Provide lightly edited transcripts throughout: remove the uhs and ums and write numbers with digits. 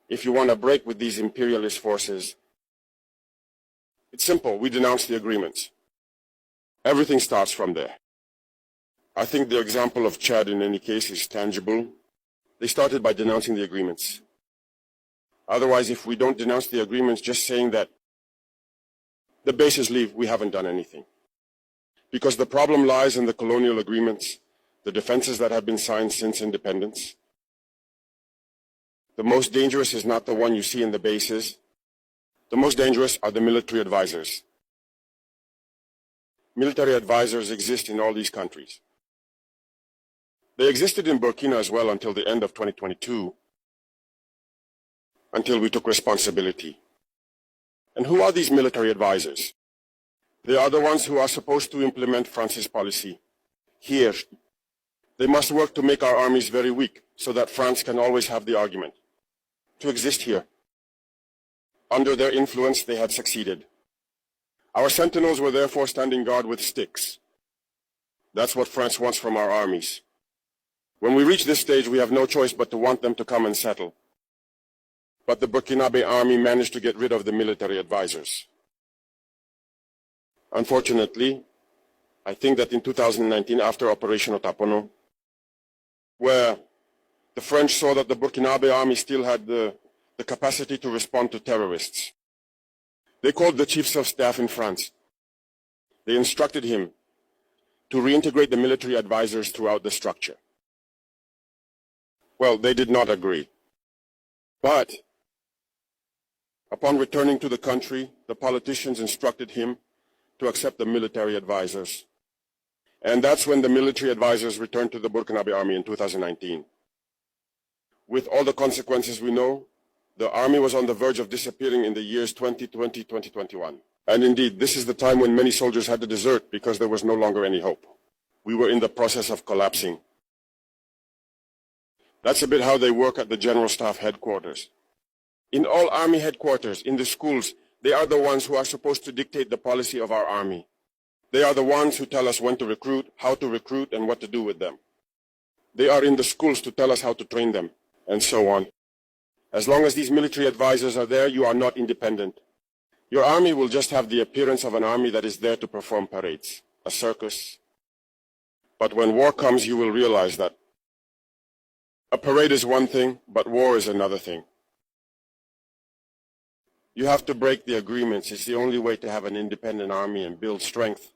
if you want to break with these imperialist forces, it's simple. We denounce the agreements. Everything starts from there. I think the example of Chad in any case is tangible. They started by denouncing the agreements. Otherwise, if we don't denounce the agreements, just saying that the bases leave, we haven't done anything. Because the problem lies in the colonial agreements, the defenses that have been signed since independence. The most dangerous is not the one you see in the bases. The most dangerous are the military advisors. Military advisors exist in all these countries. They existed in Burkina as well until the end of 2022, until we took responsibility. And who are these military advisors? They are the ones who are supposed to implement France's policy. Here, they must work to make our armies very weak so that France can always have the argument to exist here. Under their influence, they had succeeded. Our sentinels were therefore standing guard with sticks. That's what France wants from our armies. When we reach this stage, we have no choice but to want them to come and settle. But the Burkinabe army managed to get rid of the military advisors. Unfortunately, I think that in 2019, after Operation Otapono, where the French saw that the Burkinabe army still had the capacity to respond to terrorists, they called the chiefs of staff in France. They instructed him to reintegrate the military advisors throughout the structure. Well, they did not agree. But upon returning to the country, the politicians instructed him to accept the military advisors. And that's when the military advisors returned to the Burkinabe army in 2019. With all the consequences we know, the army was on the verge of disappearing in the years 2020, 2021. And indeed, this is the time when many soldiers had to desert because there was no longer any hope. We were in the process of collapsing. That's a bit how they work at the General Staff headquarters. In all army headquarters, in the schools, they are the ones who are supposed to dictate the policy of our army. They are the ones who tell us when to recruit, how to recruit, and what to do with them. They are in the schools to tell us how to train them, and so on. As long as these military advisors are there, you are not independent. Your army will just have the appearance of an army that is there to perform parades, a circus. But when war comes, you will realize that a parade is one thing, but war is another thing. You have to break the agreements. It's the only way to have an independent army and build strength.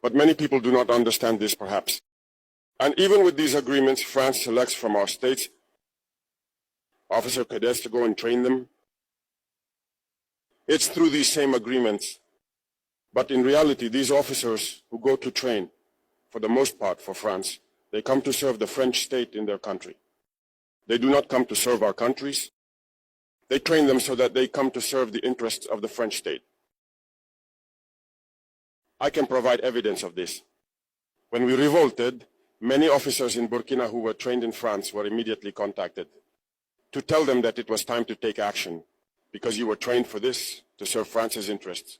But many people do not understand this, perhaps. And even with these agreements, France selects from our states officer cadets to go and train them. It's through these same agreements. But in reality, these officers who go to train, for the most part for France, they come to serve the French state in their country. They do not come to serve our countries. They train them so that they come to serve the interests of the French state. I can provide evidence of this. When we revolted, many officers in Burkina who were trained in France were immediately contacted to tell them that it was time to take action because you were trained for this, to serve France's interests.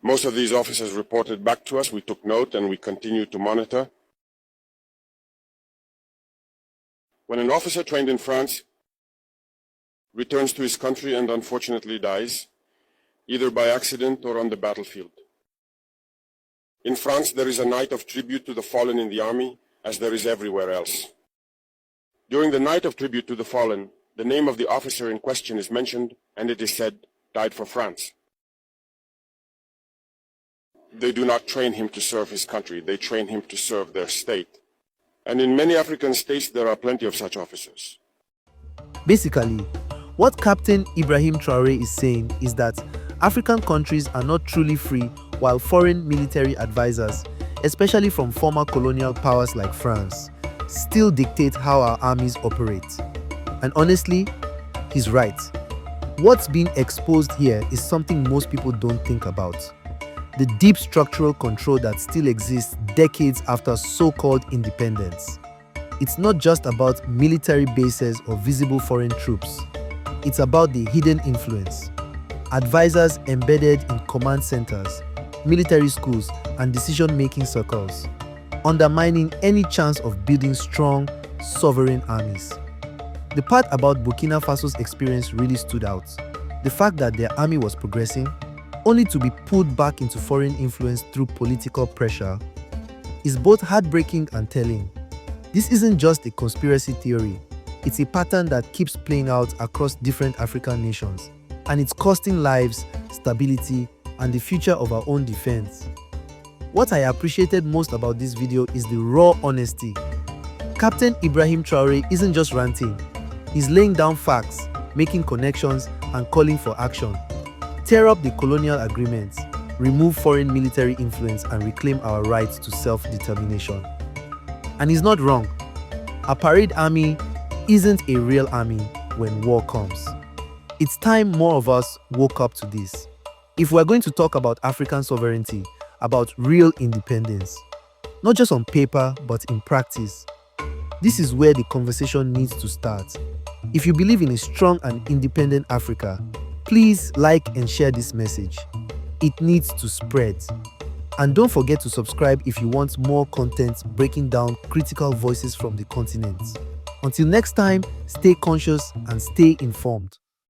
Most of these officers reported back to us. We took note and we continued to monitor. When an officer trained in France returns to his country and unfortunately dies, either by accident or on the battlefield. In France, there is a night of tribute to the fallen in the army, as there is everywhere else. During the night of tribute to the fallen, the name of the officer in question is mentioned, and it is said, died for France. They do not train him to serve his country, they train him to serve their state. And in many African states, there are plenty of such officers. Basically, what Captain Ibrahim Traoré is saying is that African countries are not truly free while foreign military advisors, especially from former colonial powers like France, still dictate how our armies operate. And honestly, he's right. What's being exposed here is something most people don't think about. The deep structural control that still exists decades after so-called independence. It's not just about military bases or visible foreign troops. It's about the hidden influence. Advisors embedded in command centers, military schools, and decision-making circles, undermining any chance of building strong, sovereign armies. The part about Burkina Faso's experience really stood out. The fact that their army was progressing, only to be pulled back into foreign influence through political pressure, is both heartbreaking and telling. This isn't just a conspiracy theory, it's a pattern that keeps playing out across different African nations, and it's costing lives, stability, and the future of our own defense. What I appreciated most about this video is the raw honesty. Captain Ibrahim Traore isn't just ranting, he's laying down facts, making connections, and calling for action. Tear up the colonial agreements, remove foreign military influence, and reclaim our rights to self-determination. And he's not wrong. A parade army isn't a real army when war comes. It's time more of us woke up to this. If we're going to talk about African sovereignty, about real independence, not just on paper, but in practice, this is where the conversation needs to start. If you believe in a strong and independent Africa, please like and share this message. It needs to spread. And don't forget to subscribe if you want more content breaking down critical voices from the continent. Until next time, stay conscious and stay informed.